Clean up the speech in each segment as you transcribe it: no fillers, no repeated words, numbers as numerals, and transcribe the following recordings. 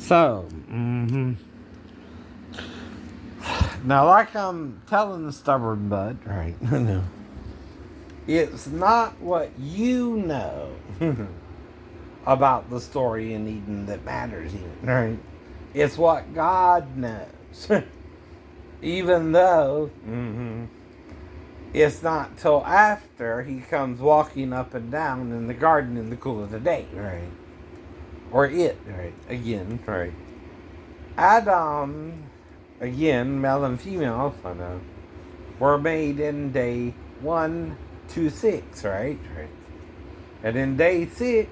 So, now, like I'm telling the stubborn bud, right? No, it's not what you know about the story in Eden that matters, right? It's what God knows. Even though it's not till after he comes walking up and down in the garden in the cool of the day, right? Or it, right? Again, right? Adam, again, male and female, I know, were made in day 1 to 6, right? Right. And in day 6,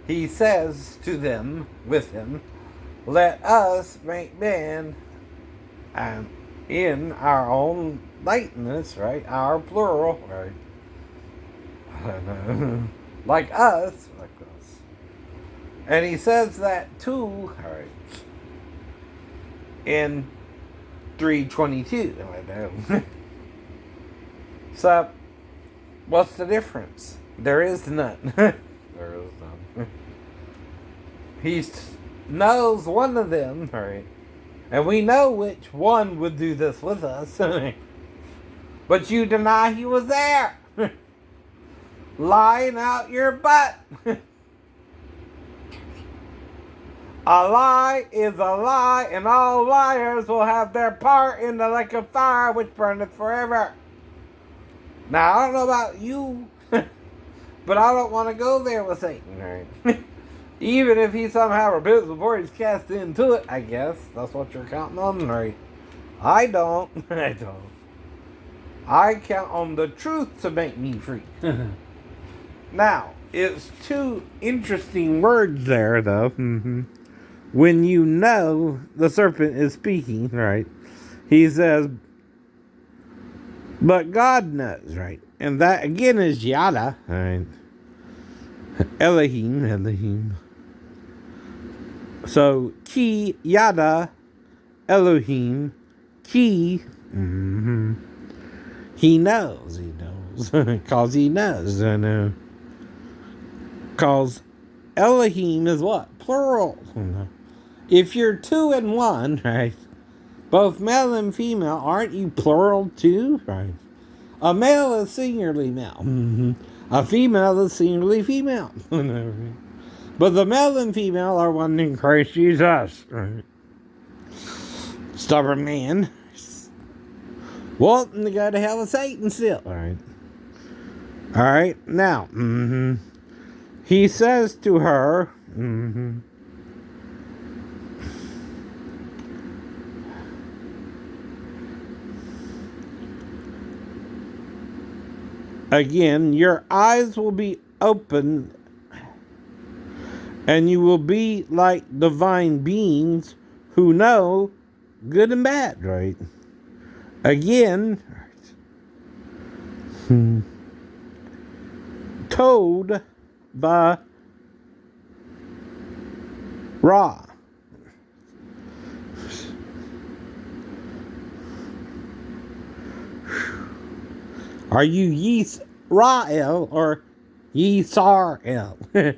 he says to them, with him, let us make man in our own likeness, right? Our plural, right? Like us, like us. And he says that too, right? In 3:22. So, what's the difference? There is none. There is none. He knows one of them, right? And we know which one would do this with us. But you deny he was there. Lying out your butt. A lie is a lie, and all liars will have their part in the lake of fire which burneth forever. Now, I don't know about you, but I don't want to go there with Satan, right? Even if he somehow repents before he's cast into it, I guess. That's what you're counting on, right? I don't. I don't. I count on the truth to make me free. Now, it's two interesting words there, though. When you know the serpent is speaking, right? He says, but God knows, right? And that, again, is yada, right? Elohim. So, ki, yada, Elohim, ki, he knows, because he knows, I know. Because Elohim is what? Plural. If you're 2 and 1, right? Both male and female, aren't you plural too? Right. A male is singularly male. A female is singularly female. But the male and female are one in Christ Jesus. Right. Stubborn man. Wanting to go to hell with Satan still. Alright. Alright. Now, he says to her, again, your eyes will be open and you will be like divine beings who know good and bad, right? Again, told by Ra. Are you Yisrael or Yisrael?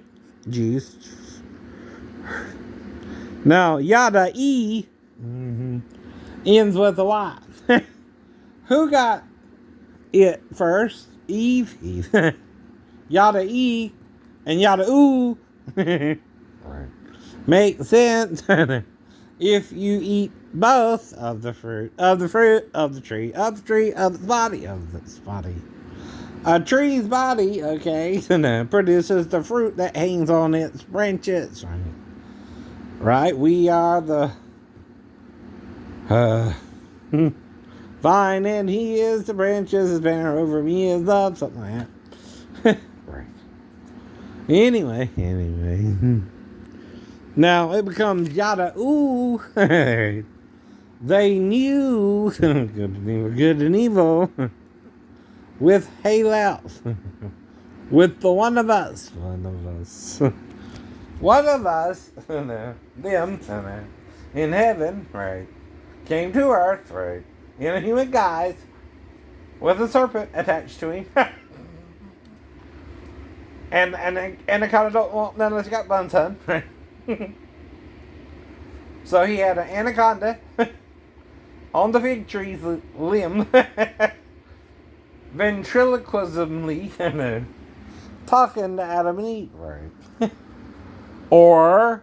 Jews. Now, yadai ends with a Y. Who got it first? Eve. Yadai and yadauw. Makes sense. If you eat both of the fruit of the tree of the body of this body. A tree's body, okay, produces the fruit that hangs on its branches. Right? We are the vine, and he is the branches. His banner over me is love, something like that. Right. Anyway. Now it becomes yadauw. They knew good and evil with Halel. With the one of us. One of us, them, in heaven, right, came to earth, right, in a human guise, with a serpent attached to him. and I kind of don't want none of us got buns, son, right? So he had an anaconda on the fig tree's limb, ventriloquismly talking to Adam and Eve, right? Or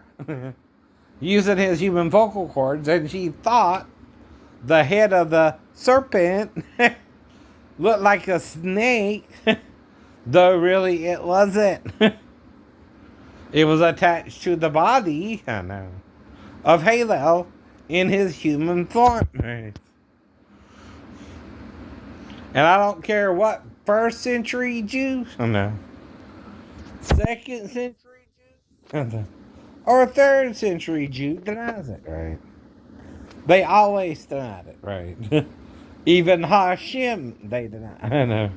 using his human vocal cords, and she thought the head of the serpent looked like a snake, though really it wasn't. It was attached to the body, of Hallel in his human form. Right? And I don't care what first century Jew, second century Jew, or third century Jew denies it, right? They always denied it, right? Even Hashem, they deny. I know.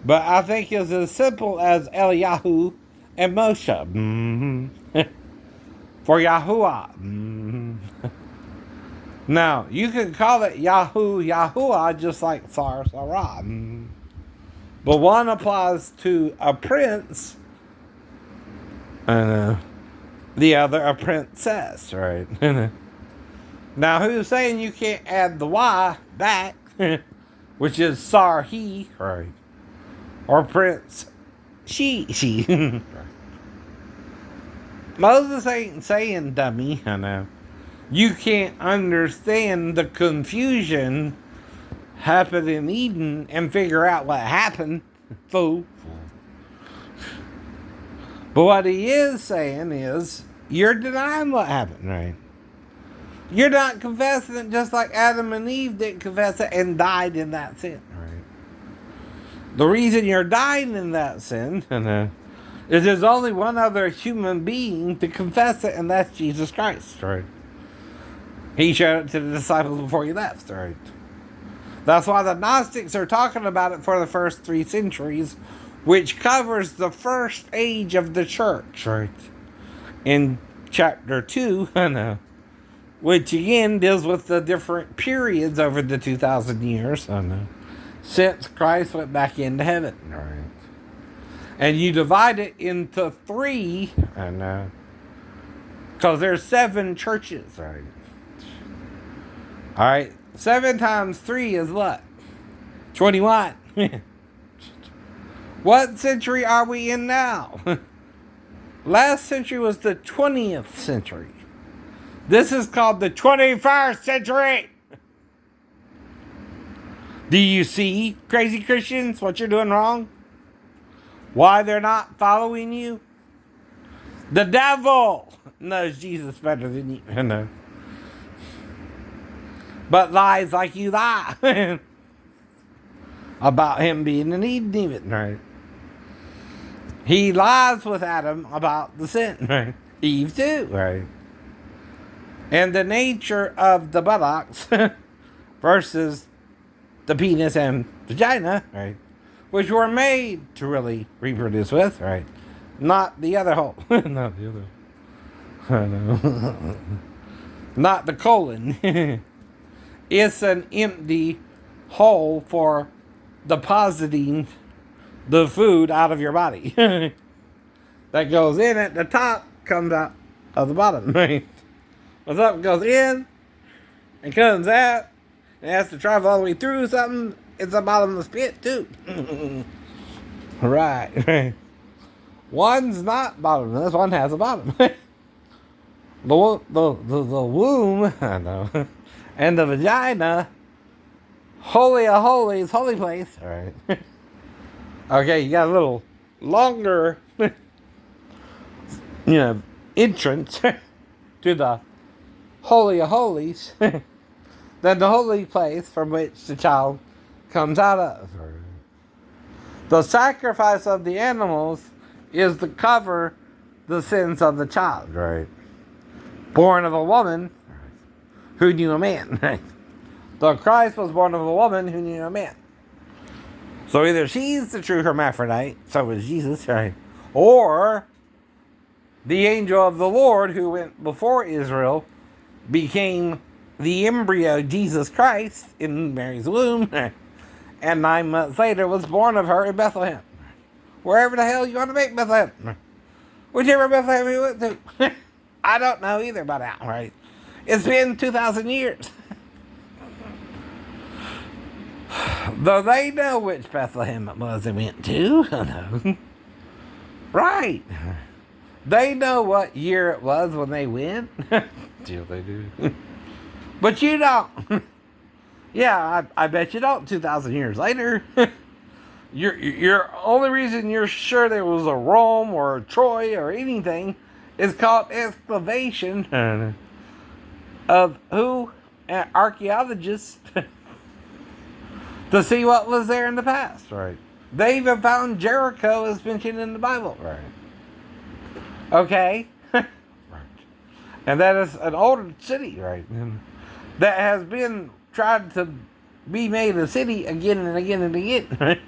But I think it's as simple as Eliyahu and Moshe. Mm-hmm. For Yahuwah. Mm-hmm. Now, you can call it Yahuwah just like Sar Sarah. Mm-hmm. But one applies to a prince, and the other a princess, right? Now, who's saying you can't add the Y back, which is Sarhi, right? Or Prince she. Moses ain't saying dummy, I know. You can't understand the confusion happened in Eden and figure out what happened, fool. But what he is saying is, you're denying what happened, right? You're not confessing it just like Adam and Eve didn't confess it and died in that sin, right? The reason you're dying in that sin is there's only one other human being to confess it, and that's Jesus Christ, right? He showed it to the disciples before he left, right? That's why the Gnostics are talking about it for the first 3 centuries, which covers the first age of the church, right? In chapter 2, which again deals with the different periods over the 2,000 years, since Christ went back into heaven, right? And you divide it into 3, because there's 7 churches, right? All right, 7 times 3 is what? 21. What century are we in now? Last century was the 20th century. This is called the 21st century. Do you see, crazy Christians, what you're doing wrong? Why they're not following you? The devil knows Jesus better than you. No. But lies like you lie about him being an Eden, even, right? He lies with Adam about the sin, right? Eve too, right? And the nature of the buttocks versus the penis and vagina, right? Which were made to really reproduce with, right? Not the other hole. Not the other. I know. Not the colon. It's an empty hole for depositing the food out of your body. That goes in at the top, comes out of the bottom, right? What's up goes in and comes out and has to travel all the way through something. It's a bottomless pit too. Right. One's not bottomless, one has a bottom. the womb, I know, and the vagina, holy of holies, holy place. All right. Okay, you got a little longer, entrance to the holy of holies than the holy place from which the child comes out of. The sacrifice of the animals is to cover the sins of the child, right? Born of a woman who knew a man, right? So Christ was born of a woman who knew a man. So either she's the true hermaphrodite, so was Jesus, right? Or the angel of the Lord who went before Israel became the embryo Jesus Christ in Mary's womb, and 9 months later was born of her in Bethlehem. Wherever the hell you want to make Bethlehem. Whichever Bethlehem you went to. I don't know either by now, right? It's been 2,000 years. Though they know which Bethlehem it was they went to. Right. They know what year it was when they went. Yeah, they do. But you don't. Yeah, I bet you don't 2,000 years later. Your only reason you're sure there was a Rome or a Troy or anything is called excavation of who? Archaeologists to see what was there in the past. Right. They even found Jericho as mentioned in the Bible. Right. Okay. Right. And that is an older city, right? That has been tried to be made a city again and again and again. Right?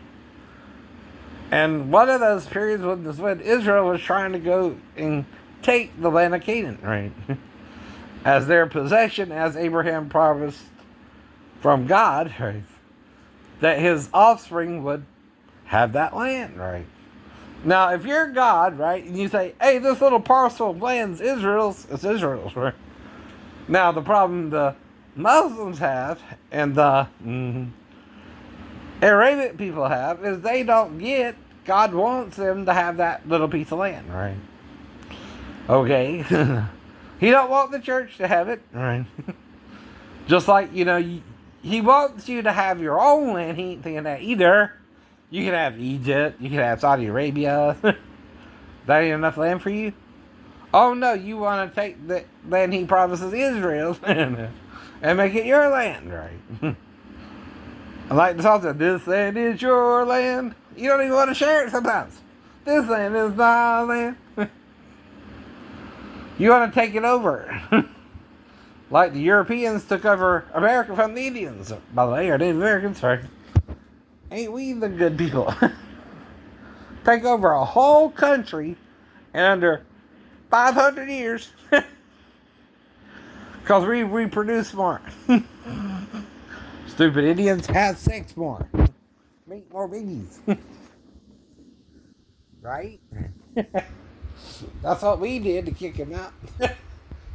And one of those periods was when Israel was trying to go and take the land of Canaan, right? As their possession, as Abraham promised from God, right? That his offspring would have that land, right? Now, if you're God, right, and you say, hey, this little parcel of land's Israel's, it's Israel's, right? Now, the problem the Muslims have and the Arabic people have is they don't get God wants them to have that little piece of land, right? Okay. He don't want the church to have it, right? Just like, he wants you to have your own land. He ain't thinking that either. You can have Egypt. You can have Saudi Arabia. That ain't enough land for you? Oh, no. You want to take the land he promises Israel and make it your land, right? Like the song said, this land is your land. You don't even want to share it sometimes. This land is my land. You want to take it over. Like the Europeans took over America from the Indians. By the way, are Native Americans? Right? Ain't we the good people? Take over a whole country in under 500 years. Because we reproduce more. Stupid Indians have sex more. Make more babies. Right? That's what we did to kick them out.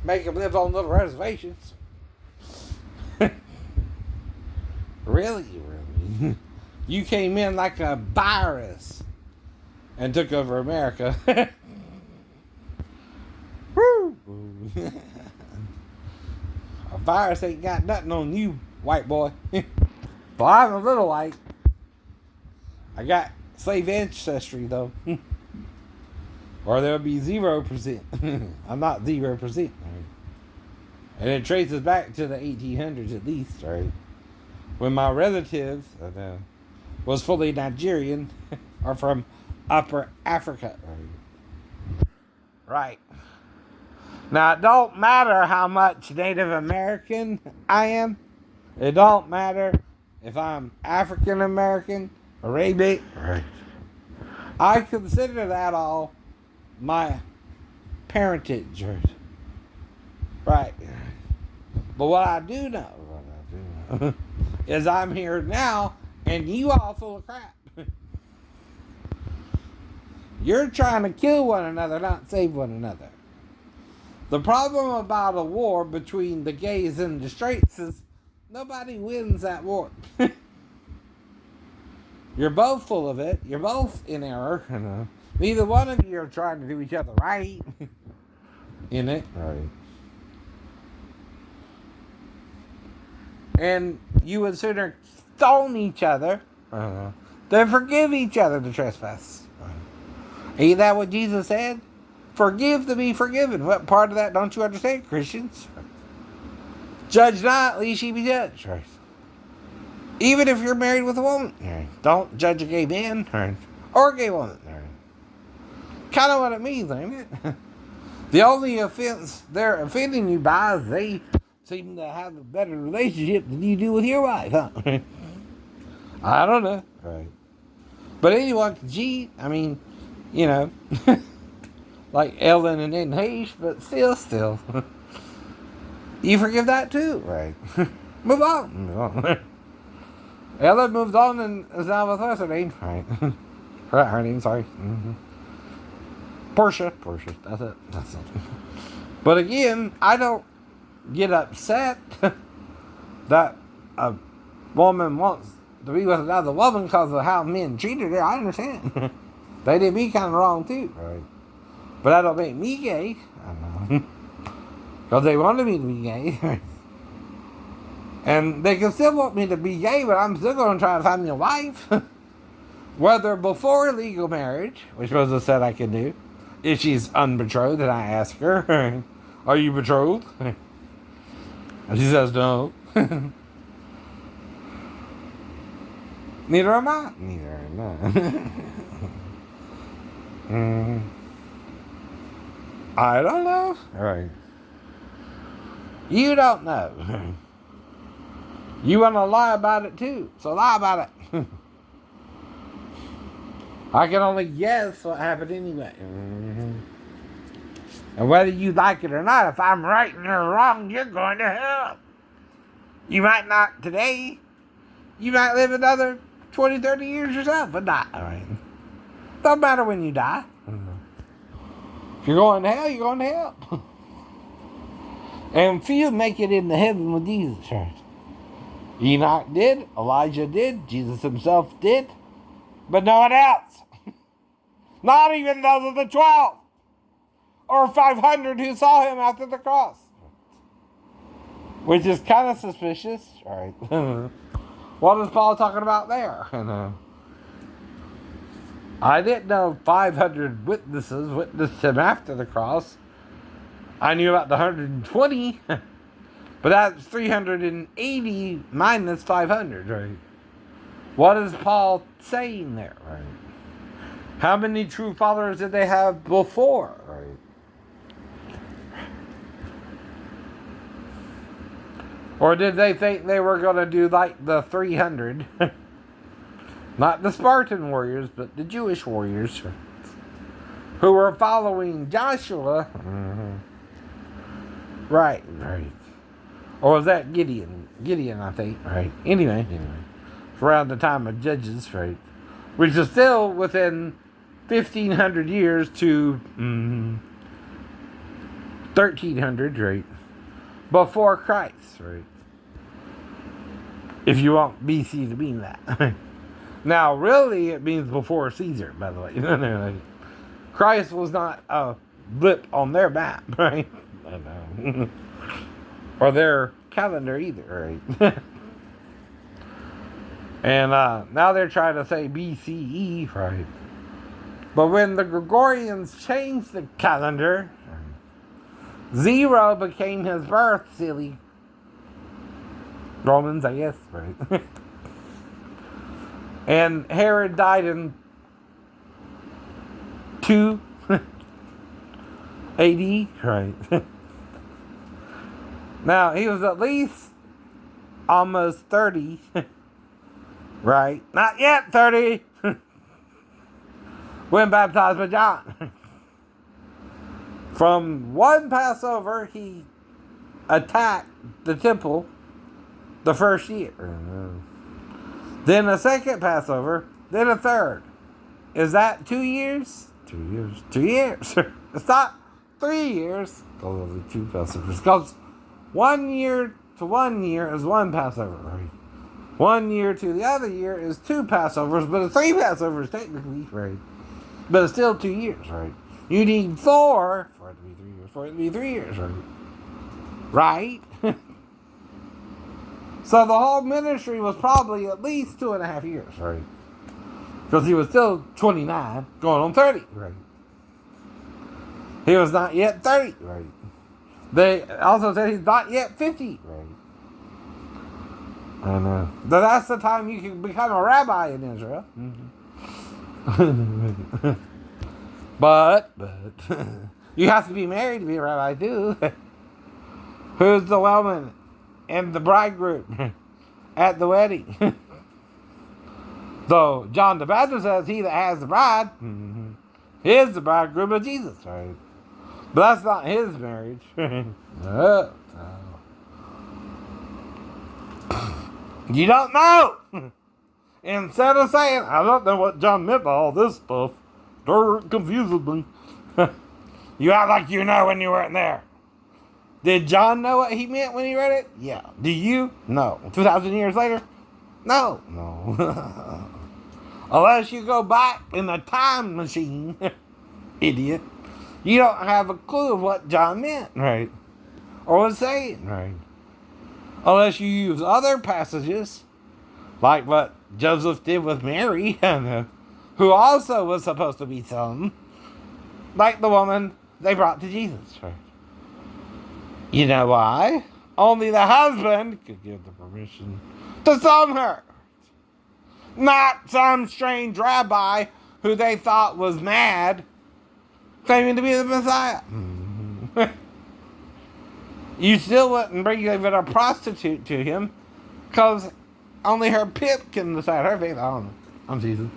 Make them live on little reservations. Really? You came in like a virus and took over America. Woo! A virus ain't got nothing on you, white boy. Well, I'm a little white. I got slave ancestry, though. Or there'll be 0%. I'm not 0%. Right? And it traces back to the 1800s at least, right? When my relative was fully Nigerian or from Upper Africa. Right. Now, it don't matter how much Native American I am. It don't matter if I'm African American, Arabic. Right. I consider that all my parentage. Right. But what I do know is I'm here now and you all full of crap. You're trying to kill one another, not save one another. The problem about a war between the gays and the straights is nobody wins that war. You're both full of it. You're both in error. Neither one of you are trying to do each other right. In it. Right. And you would sooner stone each other than forgive each other the trespass. Ain't that what Jesus said? Forgive to be forgiven. What part of that don't you understand, Christians? Judge not, lest ye be judged. Right. Even if you're married with a woman. Right. Don't judge a gay man. Right. Or a gay woman. Right. Kind of what it means, ain't it? The only offense they're offending you by is they seem to have a better relationship than you do with your wife, huh? I don't know. Right. But anyone can cheat. I mean, like Ellen and then Hayes, but still. You forgive that too. Right. Move on. Ellen moved on and is now with us, her name. Right. Her name, sorry. Mm-hmm. Portia. That's it. But again, I don't get upset that a woman wants to be with another woman because of how men treated her. I understand. They did me kind of wrong too. Right. But that don't make me gay. I know. Because they wanted me to be gay. And they can still want me to be gay, but I'm still going to try to find me a wife. Whether before legal marriage, which Rosa said I can do, if she's unbetrothed, and I ask her, are you betrothed? And she says no. Neither am I. Neither am I. I don't know. All right. You don't know. You want to lie about it too, so lie about it. I can only guess what happened anyway. And whether you like it or not, if I'm right and you're wrong, you're going to hell. You might not today. You might live another 20, 30 years yourself, but not. All right. Don't matter when you die. If you're going to hell, you're going to hell. And few make it into heaven with Jesus. Right? Enoch did, Elijah did, Jesus himself did, but no one else. Not even those of the 12 or 500 who saw him after the cross. Which is kind of suspicious. All right. What is Paul talking about there? I didn't know 500 witnesses witnessed him after the cross. I knew about the 120, but that's 380 minus 500, right? What is Paul saying there, right? How many true followers did they have before, right? Or did they think they were going to do like the 300? Not the Spartan warriors, but the Jewish warriors who were following Joshua. Right. Or was that Gideon? Gideon, I think, right? Anyway. It's around the time of Judges, right? Which is still within 1,500 years to 1,300, right? Before Christ, right? If you want BC to mean that. Now, really, it means before Caesar, by the way. Christ was not a blip on their map, right? I know. Or their calendar either, right? And now they're trying to say BCE, right? But when the Gregorians changed the calendar, 0 became his birth, silly Romans, I guess, right? And Herod died in 2 AD, right? Now, he was at least almost 30, right? Not yet 30. When baptized by John. From one Passover, he attacked the temple the first year. Then a second Passover, then a third. Is that 2 years? 2 years. 2 years. It's not 3 years. Because only 2 Passovers. Because 1 year to 1 year is 1 Passover, right? 1 year to the other year is 2 Passovers, but it's 3 Passovers technically, right? But it's still 2 years, right? You need 4 for it to be 3 years. For it to be 3 years, right? Right? So the whole ministry was probably at least 2.5 years, right? Because he was still 29, going on 30, right? He was not yet 30, right? They also said he's not yet 50, right? I know. But that's the time you can become a rabbi in Israel. But you have to be married to be a rabbi too. Who's the woman and the bridegroom at the wedding? So John the Baptist says he that has the bride is the bridegroom of Jesus, right? But that's not his marriage. No. You don't know. Instead of saying, I don't know what John meant by all this stuff, it confuses me. You act like you know when you weren't there. Did John know what he meant when he read it? Yeah. Do you? No. 2,000 years later? No. No. Unless you go back in a time machine, idiot, you don't have a clue of what John meant, right? Or was saying, right? Unless you use other passages, like what Joseph did with Mary, who also was supposed to be son, like the woman they brought to Jesus, right? You know why? Only the husband could give the permission to stone her. Not some strange rabbi who they thought was mad, claiming to be the Messiah. You still wouldn't bring even a prostitute to him, because only her pimp can decide her fate. I don't know. I'm teasing.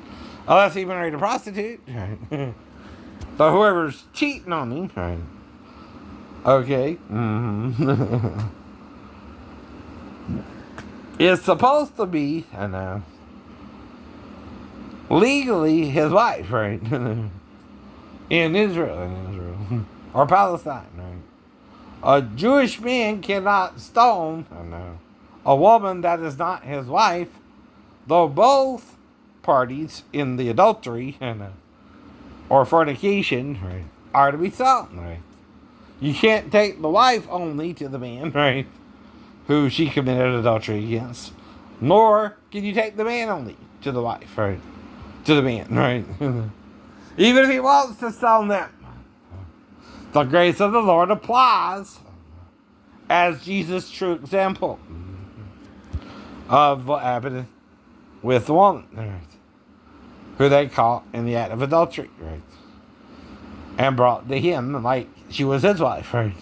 Unless he married a prostitute. Right. So whoever's cheating on him. Right. Okay. Is supposed to be, I know, legally his wife, right? in Israel. Or Palestine, right? A Jewish man cannot stone, I know, a woman that is not his wife, though both parties in the adultery, I know, or fornication, right, are to be stoned, right? You can't take the wife only to the man, right, who she committed adultery against. Nor can you take the man only to the wife, right? To the man, right? Even if he wants to stone them. The grace of the Lord applies as Jesus' true example of what happened with the woman, right, who they caught in the act of adultery, right, and brought to him like she was his wife, right.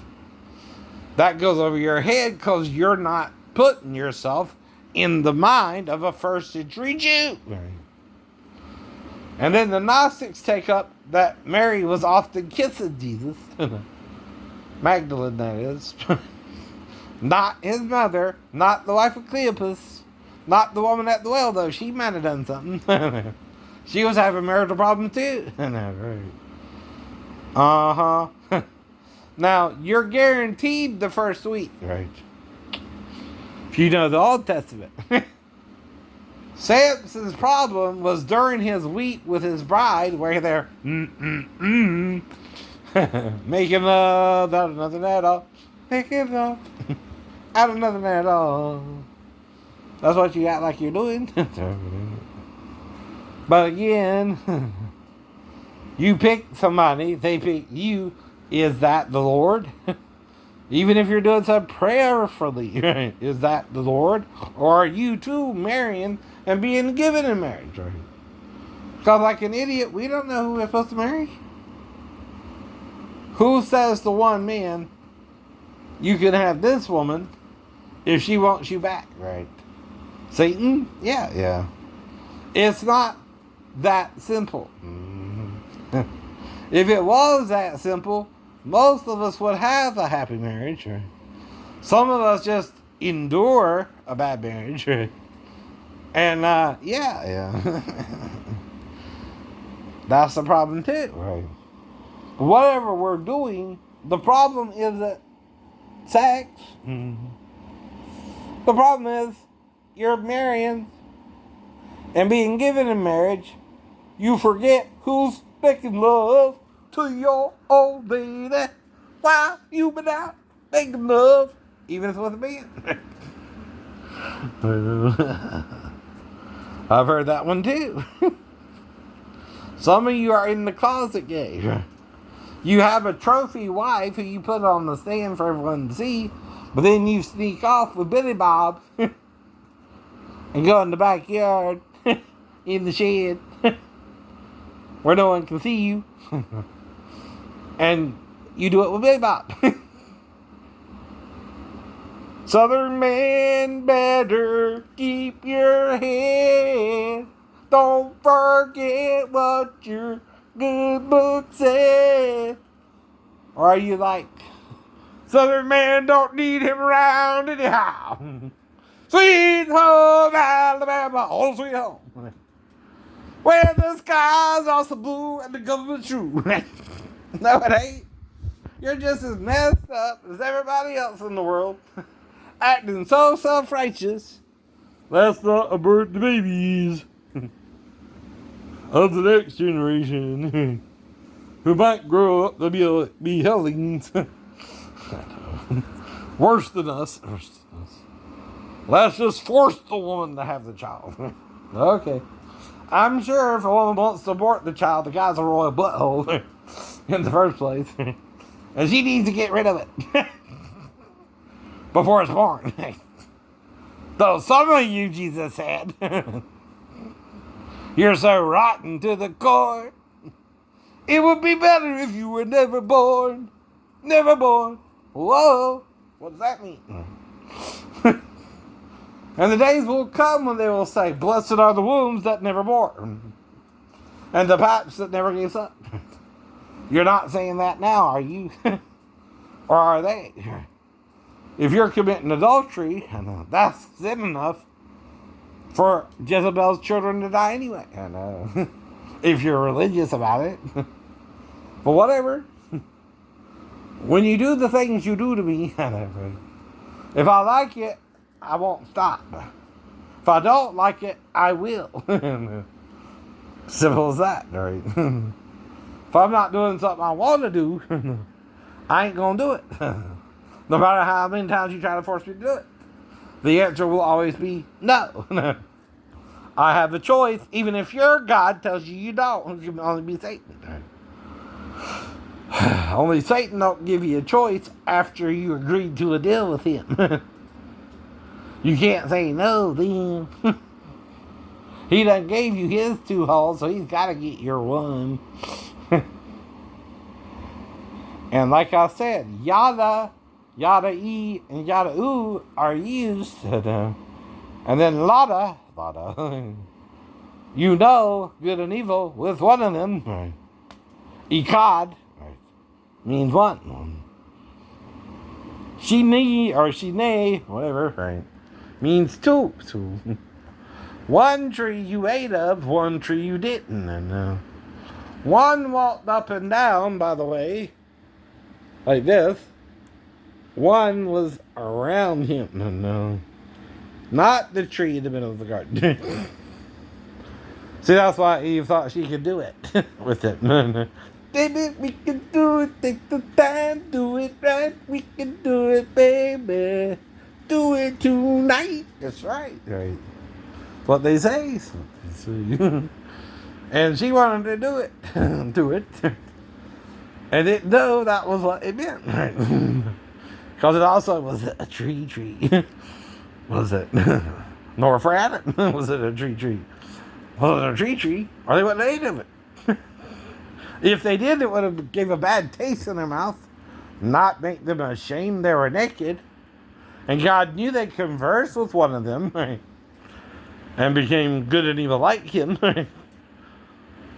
That goes over your head because you're not putting yourself in the mind of a first century Jew, right. And then the Gnostics take up that Mary was often kissing Jesus. Magdalene, that is. Not his mother, not the wife of Cleopas, not the woman at the well, though. She might have done something. She was having a marital problem, too. Uh-huh. Now, you're guaranteed the first week, right? If you know the Old Testament. Samson's problem was during his week with his bride, where they're making love out of nothing at all. Making love out of nothing at all. That's what you act like you're doing. But again, you pick somebody, they pick you. Is that the Lord? Even if you're doing some prayerfully, right? Is that the Lord? Or are you too marrying and being given in marriage, right? Because like an idiot, we don't know who we're supposed to marry. Who says to one man, you can have this woman if she wants you back, right? Satan? Yeah. It's not that simple. If it was that simple, most of us would have a happy marriage. Right? Some of us just endure a bad marriage. Right? And, yeah. That's the problem, too. Right. Whatever we're doing, the problem isn't sex. The problem is you're marrying and being given in marriage. You forget who's making love to your old lady. Why you been out making love, even if it's with a man? I've heard that one too. Some of you are in the closet gay. You have a trophy wife who you put on the stand for everyone to see, but then you sneak off with Billy Bob and go in the backyard, in the shed, where no one can see you. And you do it with Billy Bob. Southern man, better keep your head. Don't forget what your good book said. Or are you like, Southern man don't need him around anyhow. Sweet home Alabama, oh sweet home. Where the skies are so blue and the government's true. No, it ain't. You're just as messed up as everybody else in the world, acting so self-righteous. Let's not abort the babies of the next generation who might grow up to be hellions. Worse than us. Let's just force the woman to have the child. Okay. I'm sure if a woman wants to abort the child, the guy's a royal butthole in the first place. And she needs to get rid of it before it's born. Though some of you, Jesus said, you're so rotten to the core. It would be better if you were never born. Never born. Whoa. What does that mean? And the days will come when they will say, blessed are the wombs that never bore, and the pipes that never gave suck. You're not saying that now, are you? Or are they? If you're committing adultery, that's sin enough for Jezebel's children to die anyway. If you're religious about it. But whatever. When you do the things you do to me, if I like it, I won't stop. If I don't like it, I will. Simple as that, right? If I'm not doing something I want to do, I ain't going to do it. No matter how many times you try to force me to do it. The answer will always be no. I have the choice, even if your God tells you you don't. You can only be Satan. Only Satan don't give you a choice after you agreed to a deal with him. You can't say no then. He done gave you his 2 holes, so he's got to get your 1. And like I said, yada, yadai, and yadauw are used. And then lada, you know good and evil with one of them. Right. Ikad means one. Shini or shine, whatever, right, means 2. One tree you ate of, one tree you didn't. And one walked up and down, by the way, like this. One was around him. No. Not the tree in the middle of the garden. See, that's why Eve thought she could do it with it. Baby, we can do it. Take the time, do it right. We can do it, baby. Do it tonight. That's right. Right. What they say. And she wanted to do it. Do it. And didn't know that was what it meant. Right. Because it also was a tree. Was it? Nor for Adam. Was it a tree? Was it a tree? Or they wouldn't have ate of it. If they did, it would have gave a bad taste in their mouth. Not make them ashamed they were naked. And God knew they'd converse with one of them. Right? And became good and evil like him. Right?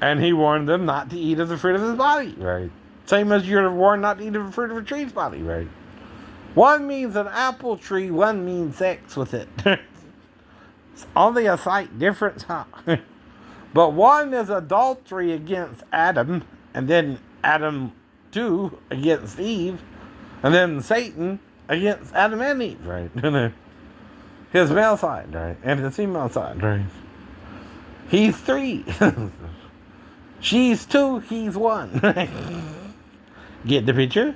And he warned them not to eat of the fruit of his body. Right? Same as you're warned not to eat of the fruit of a tree's body. Right? One means an apple tree, one means sex with it. It's only a slight difference, huh? But one is adultery against Adam, and then Adam 2 against Eve, and then Satan against Adam and Eve, right? His male side, right? And his female side, right? He's 3. She's 2, he's 1. Get the picture?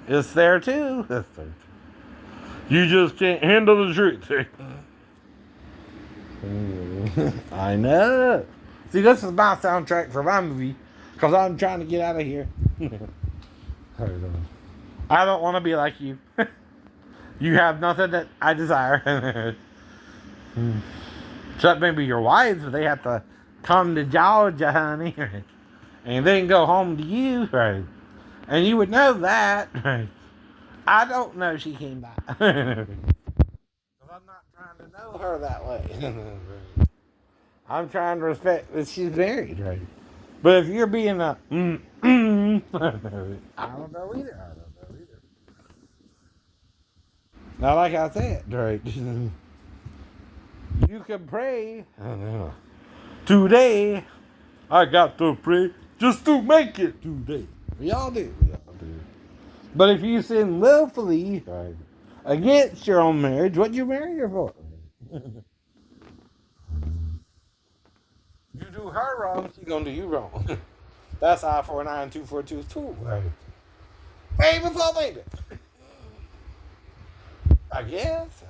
It's there too. You just can't handle the truth. I know. See, this is my soundtrack for my movie because I'm trying to get out of here. I don't want to be like you. You have nothing that I desire. Except maybe your wives, but they have to come to Georgia, honey. And then go home to you. Right? And you would know that. Right? I don't know she came back. Because I'm not trying to know her that way. I'm trying to respect that she's married, right? But if you're being a I don't know either. Now, like I said, right? You can pray. Today, I got to pray. just to make it today. We all do. We all do. But if you sin willfully against your own marriage, what'd you marry her for? You do her wrong, she's gonna do you wrong. That's I-49-242-2. Right. Baby for baby. I guess.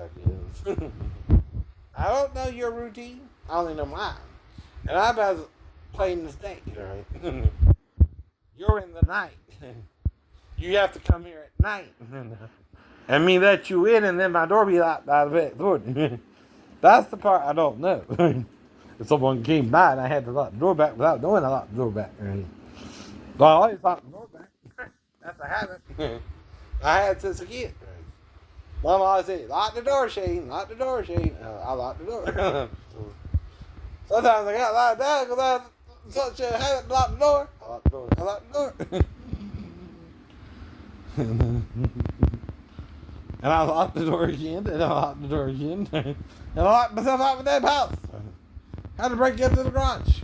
I don't know your routine. I only know mine. And I'm as plain as day, right? You're in the night. You have to come here at night. And me let you in and then my door be locked by the back door. That's the part I don't know. If someone came by and I had to lock the door back without knowing I locked the door back. So I always lock the door back. That's a habit. I had since a kid. Mom always said, lock the door, Shane. Lock the door, Shane. I locked the door. Sometimes I got locked down because I had such a habit to lock the door. I locked the door. I locked the door. And I locked the door again, and I locked the door again. And I locked myself out of that house. Had to break into the garage.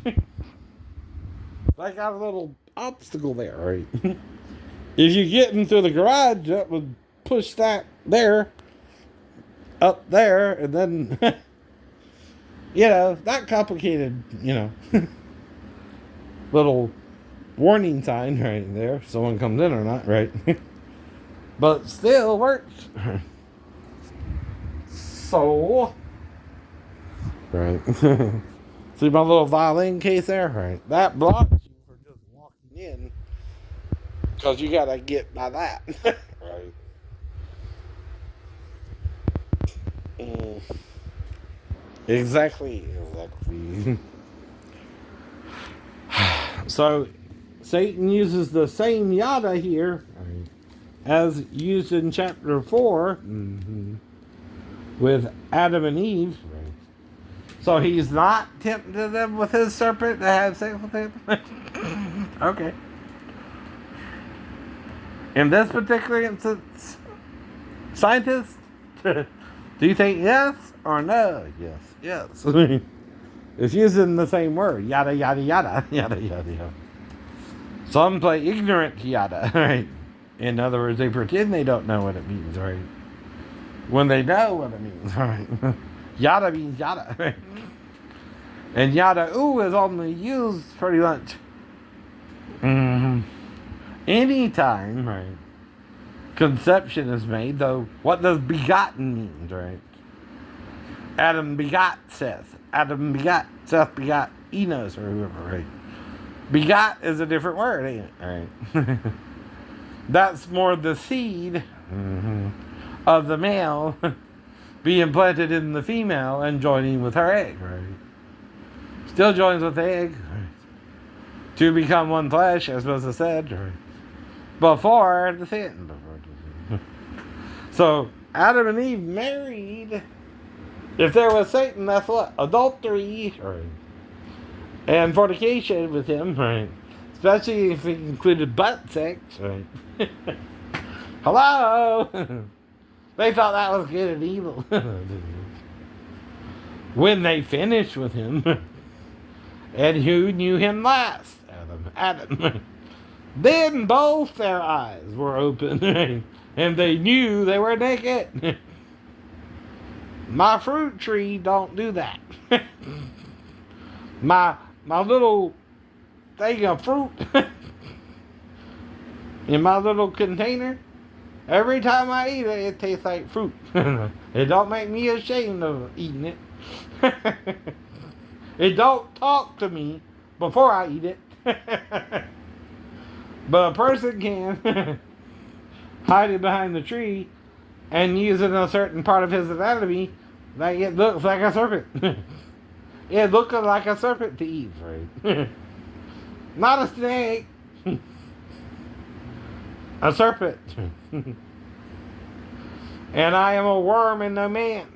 I got a little obstacle there, right? If you get into the garage, that would push that there, up there, and then, not complicated, little warning sign right there, if someone comes in or not, right? But still works. So, right. See my little violin case there? Right. That blocks you for just walking in. Because you got to get by that. Right. Exactly. So, Satan uses the same yada here as used in chapter 4 with Adam and Eve. So he's not tempting them with his serpent to have sex with him? Okay. In this particular instance, scientists, do you think yes or no? Yes. It's using the same word. Yada, yada, yada. Yada, yada, yada. Some play ignorant yada, right? In other words, they pretend they don't know what it means, right? When they know what it means, right? Yada means yada, right? And yadauw is only used pretty much anytime, right? Conception is made, though. What does begotten mean, right? Adam begot Seth. Adam begot Seth begot Enos or whoever, right? Begot is a different word, ain't it? Right? That's more the seed of the male being planted in the female and joining with her egg, right? Still joins with the egg, right? To become one flesh, as Moses said, right? Before the sin. So, Adam and Eve married. If there was Satan, that's what? Adultery, right? And fornication with him, right? Especially if it included butt sex, right? Hello! They thought that was good and evil. When they finished with him, and who knew him last? Adam. Then both their eyes were open, and they knew they were naked. My fruit tree don't do that. My little thing of fruit in my little container, every time I eat it, it tastes like fruit. It don't make me ashamed of eating it. It don't talk to me before I eat it. But a person can hide it behind the tree and using a certain part of his anatomy, like it looks like a serpent. It looks like a serpent to Eve, right? Not a snake. A serpent. And I am a worm and no man,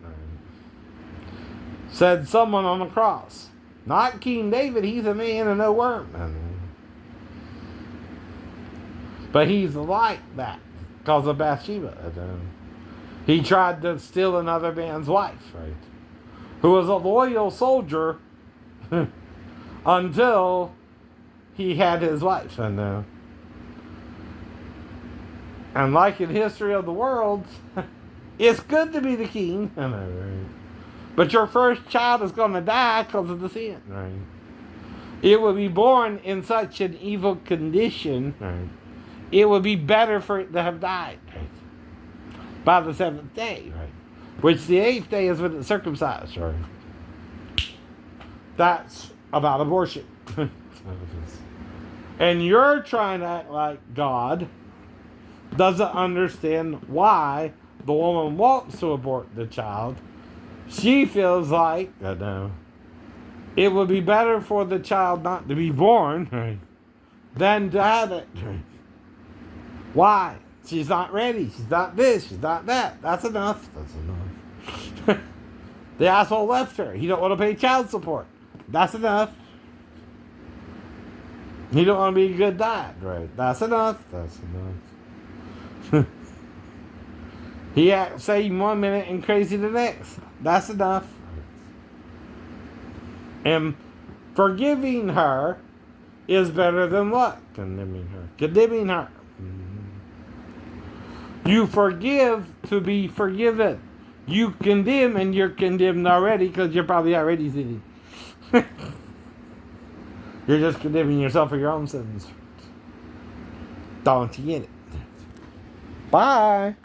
said someone on the cross. Not King David, he's a man and no worm. But he's like that because of Bathsheba. He tried to steal another man's wife, right? Who was a loyal soldier until he had his wife. And like in history of the world, it's good to be the king. Right? But your first child is going to die because of the sin. Right? It would be born in such an evil condition. Right? It would be better for it to have died. Right? By the seventh day. Right? Which the eighth day is when it's circumcised. Right? That's about abortion. And you're trying to act like God doesn't understand why the woman wants to abort the child. She feels like it would be better for the child not to be born, right, than to have it. Right? Why? She's not ready. She's not this. She's not that. That's enough. That's enough. The asshole left her. He don't want to pay child support. That's enough. He don't want to be a good dad. Right? That's enough. That's enough. He acts sane 1 minute and crazy the next. That's enough. And forgiving her is better than what? Condemning her. Condemning her. You forgive to be forgiven. You condemn and you're condemned already because you're probably already sinning. You're just condemning yourself for your own sins. Don't you get it? Bye.